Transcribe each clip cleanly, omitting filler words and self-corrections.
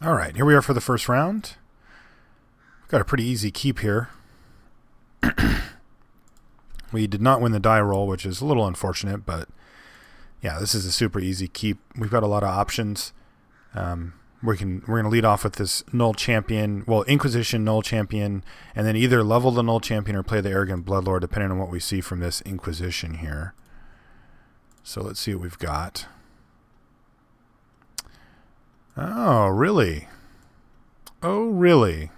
All right, here we are for the first round. Got a pretty easy keep here. We did not win the die roll, which is a little unfortunate, but yeah, this is a super easy keep. We've got a lot of options. We're going to lead off with this Null Champion, well, Inquisition Null Champion, and then either level the Null Champion or play the Arrogant Bloodlord, depending on what we see from this Inquisition here. So let's see what we've got. Oh, really? Oh, really?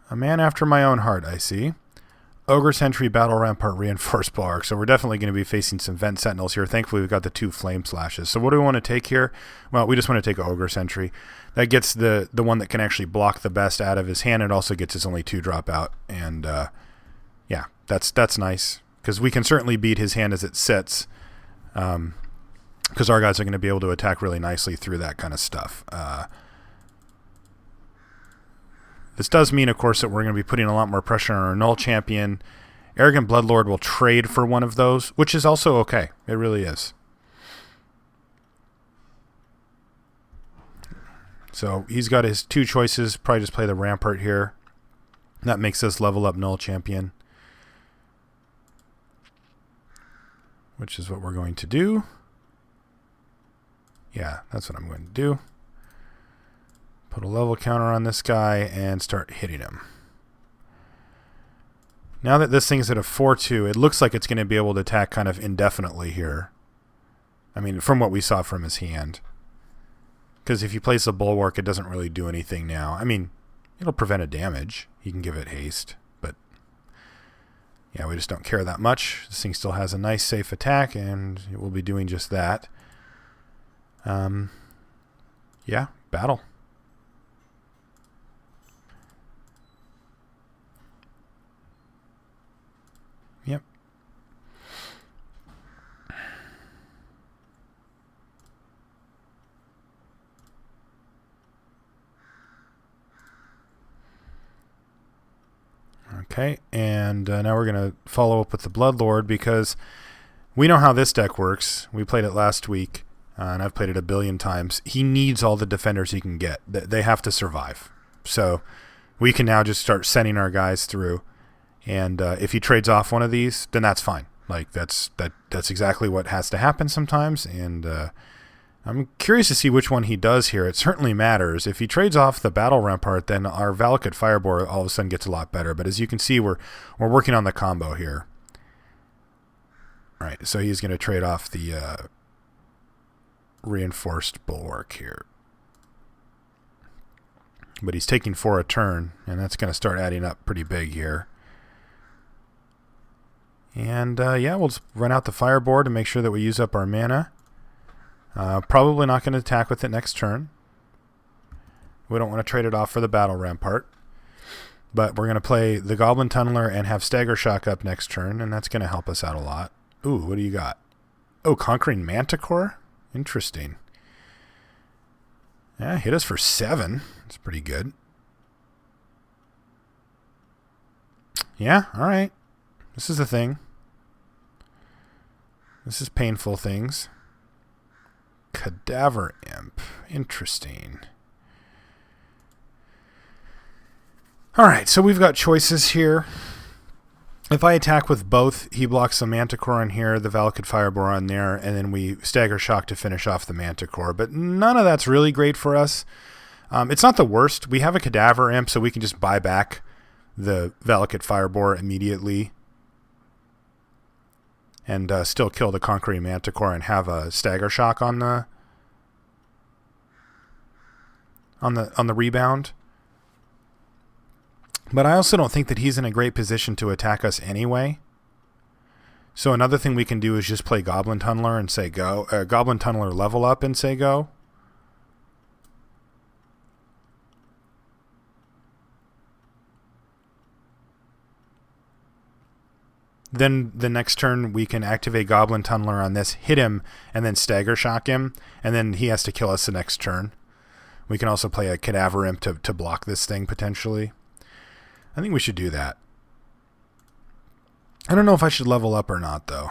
A man after my own heart, I see. Ogre Sentry, Battle Rampart, Reinforced Bulwark. So we're definitely going to be facing some Vent Sentinels here. Thankfully, we've got the 2 Flame Slashes. So what do we want to take here? Well, we just want to take Ogre Sentry. That gets the one that can actually block the best out of his hand. It also gets his only 2 drop out. And yeah, that's nice. Because we can certainly beat his hand as it sits. Because our guys are going to be able to attack really nicely through that kind of stuff. This does mean, of course, that we're going to be putting a lot more pressure on our Null Champion. Arrogant Bloodlord will trade for one of those, which is also okay. It really is. So he's got his 2 choices. Probably just play the Rampart here. That makes us level up Null Champion, which is what we're going to do. Yeah, that's what I'm going to do. Put a level counter on this guy and start hitting him. Now that this thing's at a 4-2, it looks like it's going to be able to attack kind of indefinitely here. I mean, from what we saw from his hand. Because if he plays the Bulwark, it doesn't really do anything now. I mean, it'll prevent a damage. You can give it haste. But yeah, we just don't care that much. This thing still has a nice, safe attack, and it will be doing just that. Yeah, battle. Yep. Okay, and now we're going to follow up with the Bloodlord because we know how this deck works. We played it last week, and I've played it a billion times. He needs all the defenders he can get. They have to survive. So we can now just start sending our guys through. And if he trades off one of these, then that's fine. Like that's exactly what has to happen sometimes. And I'm curious to see which one he does here. It certainly matters. If he trades off the Battle Rampart, then our Valakut Firebore all of a sudden gets a lot better. But as you can see, we're working on the combo here. All right, so he's going to trade off the Reinforced Bulwark here. But he's taking 4 a turn, and that's going to start adding up pretty big here. And yeah, we'll just run out the Fireboard to make sure that we use up our mana. Probably not going to attack with it next turn. We don't want to trade it off for the Battle Rampart. But we're going to play the Goblin Tunneler and have Stagger Shock up next turn, and that's going to help us out a lot. Ooh, what do you got? Oh, Conquering Manticore? Interesting. Yeah, hit us for 7. That's pretty good. Yeah, all right. This is the thing. This is painful things. Cadaver Imp. Interesting. Alright, so we've got choices here. If I attack with both, he blocks the Manticore on here, the Valakut Firebore on there, and then we Stagger Shock to finish off the Manticore. But none of that's really great for us. It's not the worst. We have a Cadaver Imp, so we can just buy back the Valakut Firebore immediately and still kill the Conquering Manticore and have a Stagger Shock on the rebound. But I also don't think that he's in a great position to attack us anyway. So another thing we can do is just play Goblin Tunneler and say go. Goblin Tunneler level up and say go. Then the next turn we can activate Goblin Tunneler on this, hit him, and then Stagger Shock him, and then he has to kill us the next turn. We can also play a Cadaver Imp to block this thing potentially. I think we should do that. I don't know if I should level up or not, though.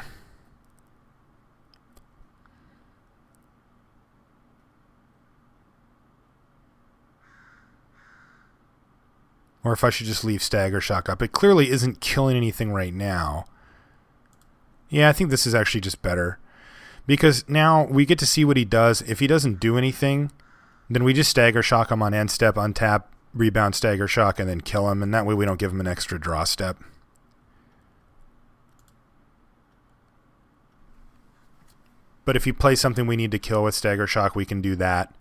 Or if I should just leave Stagger Shock up. It clearly isn't killing anything right now. Yeah, I think this is actually just better. Because now we get to see what he does. If he doesn't do anything, then we just Stagger Shock him on end step, untap, rebound Stagger Shock, and then kill him. And that way we don't give him an extra draw step. But if he plays something we need to kill with Stagger Shock, we can do that.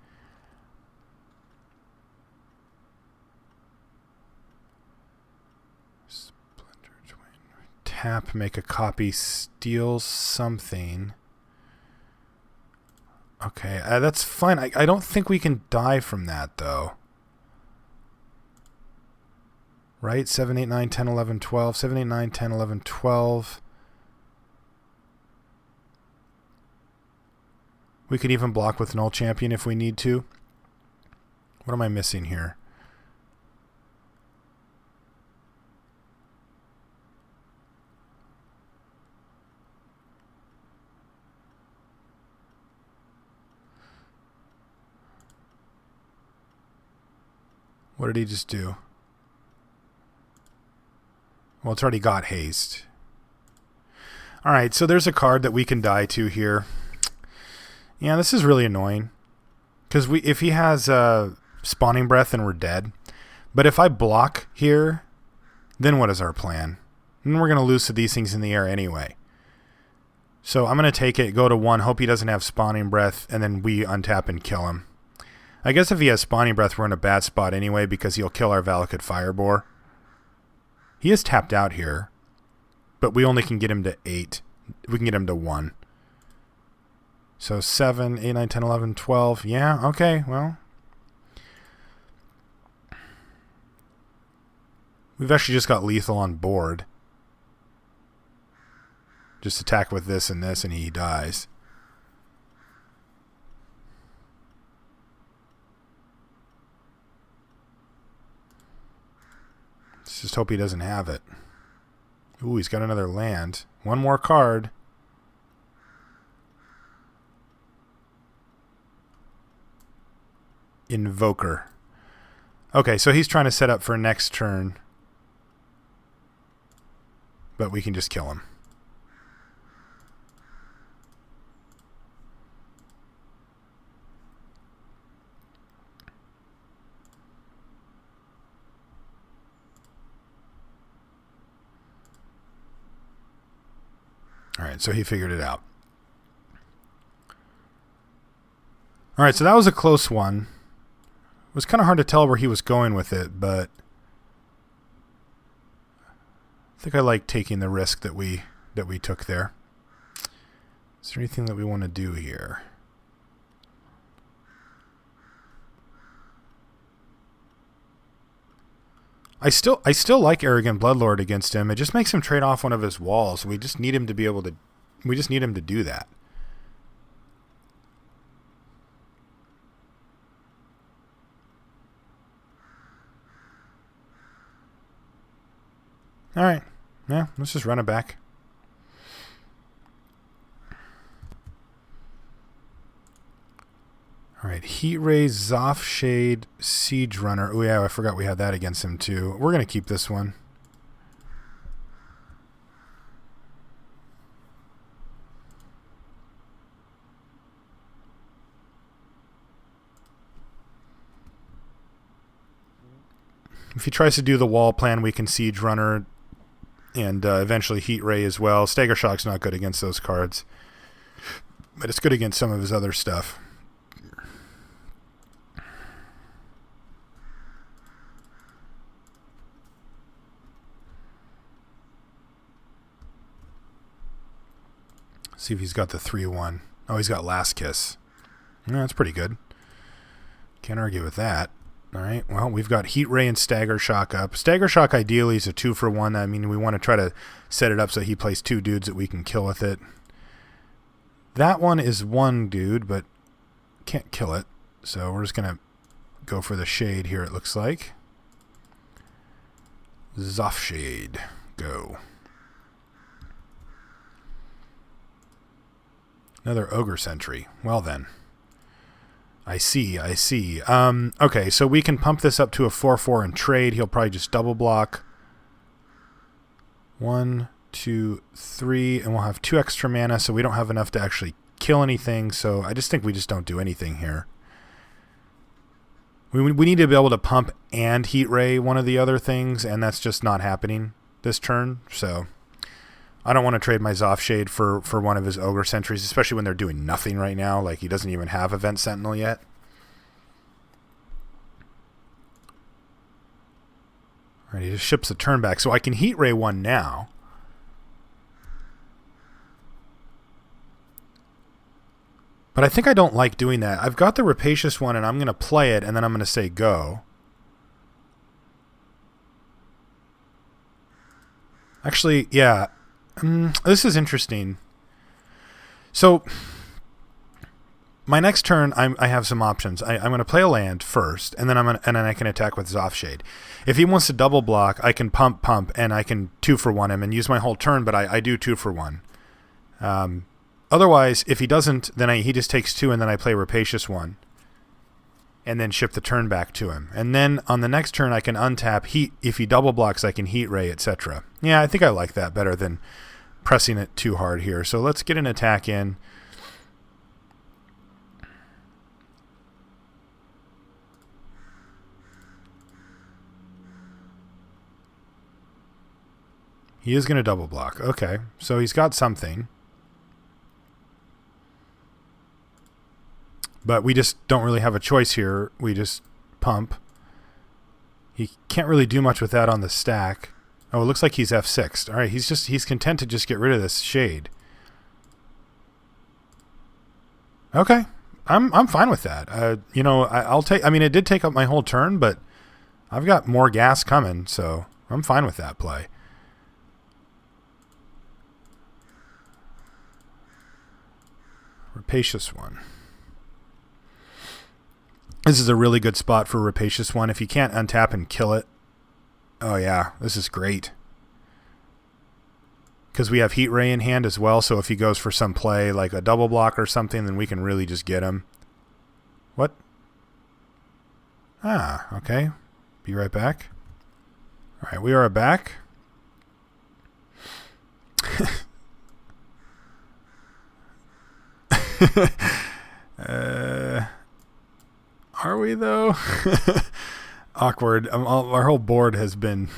Tap, make a copy, steal something. Okay, that's fine. I don't think we can die from that, though. Right? 7, 8, 9, 10, 11, 12. 7, 8, 9, 10, 11, 12. We could even block with Null Champion if we need to. What am I missing here? What did he just do? Well, it's already got haste. Alright, so there's a card that we can die to here. Yeah, this is really annoying. Because if he has Spawning Breath, then we're dead. But if I block here, then what is our plan? Then we're going to lose to these things in the air anyway. So I'm going to take it, go to 1, hope he doesn't have Spawning Breath, and then we untap and kill him. I guess if he has Spawning Breath, we're in a bad spot anyway because he'll kill our Valakut Firebore. He is tapped out here, but we only can get him to 8. We can get him to 1. So 7, 8, 9, 10, 11, 12. Yeah, okay, well. We've actually just got lethal on board. Just attack with this and he dies. Let's just hope he doesn't have it. Ooh, he's got another land. One more card. Invoker. Okay, so he's trying to set up for next turn. But we can just kill him. Alright, so he figured it out. Alright, so that was a close one. It was kind of hard to tell where he was going with it, but I think I like taking the risk that we took there. Is there anything that we want to do here? I still like Arrogant Bloodlord against him. It just makes him trade off one of his walls. We just need him to be able to. We just need him to do that. All right. Yeah, let's just run it back. All right, Heat Ray, Zoff Shade, Siege Runner. Oh yeah, I forgot we had that against him too. We're going to keep this one. If he tries to do the wall plan, we can Siege Runner and eventually Heat Ray as well. Stagger Shock's not good against those cards, but it's good against some of his other stuff. See if he's got the 3-1. Oh, he's got Last Kiss. No, that's pretty good. Can't argue with that. All right, well, we've got Heat Ray and Stagger Shock up. Stagger Shock ideally is a 2-for-1. I mean, we want to try to set it up so he plays 2 dudes that we can kill with it. That one is 1 dude, but can't kill it. So we're just going to go for the Shade here, it looks like. Zoff Shade. Go. Another Ogre Sentry. Well then. I see. Okay, so we can pump this up to a 4/4 and trade. He'll probably just double block. 1, 2, 3, and we'll have 2 extra mana, so we don't have enough to actually kill anything. So I just think we just don't do anything here. We need to be able to pump and heat ray one of the other things, and that's just not happening this turn. So I don't want to trade my Zoff Shade for one of his Ogre Sentries, especially when they're doing nothing right now. Like, he doesn't even have Event Sentinel yet. All right, he just ships a turn back, so I can heat ray one now. But I think I don't like doing that. I've got the Rapacious one, and I'm going to play it, and then I'm going to say go. Actually, yeah. This is interesting. So, my next turn, I have some options. I'm going to play a land first, and then I can attack with Zoff Shade. If he wants to double block, I can pump, and I can 2-for-1 him and use my whole turn, but I do 2-for-1. Otherwise, if he doesn't, then he just takes 2, and then I play Rapacious one, and then ship the turn back to him. And then on the next turn, I can untap heat. If he double blocks, I can heat ray, etc. Yeah, I think I like that better than pressing it too hard here. So let's get an attack in. He is going to double block. Okay, so he's got something. But we just don't really have a choice here. We just pump. He can't really do much with that on the stack. Oh, it looks like he's F6'd. All right, he's content to just get rid of this shade. Okay, I'm fine with that. You know, I'll take. I mean, it did take up my whole turn, but I've got more gas coming, so I'm fine with that play. Rapacious one. This is a really good spot for Rapacious one. If you can't untap and kill it. Oh yeah, this is great. Because we have Heat Ray in hand as well, so if he goes for some play like a double block or something, then we can really just get him. What? Ah, okay. Be right back. Alright, we are back. Are we though? Awkward. Our whole board has been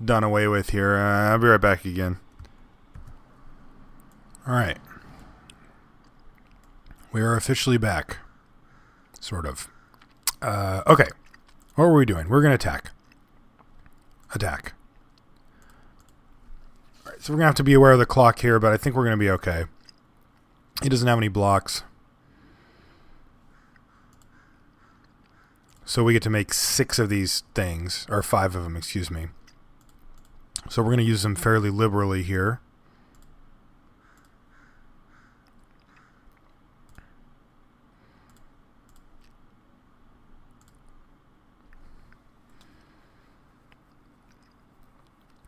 done away with here. I'll be right back again. Alright. We are officially back. Sort of. Okay. What were we doing? We're going to attack. Attack. Alright, so we're going to have to be aware of the clock here, but I think we're going to be okay. He doesn't have any blocks. So we get to make 6 of these things, or 5 of them, excuse me. So we're going to use them fairly liberally here.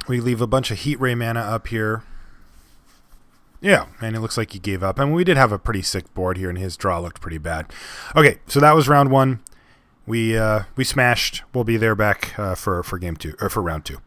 We leave a bunch of Heat Ray mana up here. Yeah, and it looks like he gave up. I mean, we did have a pretty sick board here, and his draw looked pretty bad. Okay, so that was round 1. We smashed. We'll be there back for game 2 or for round 2.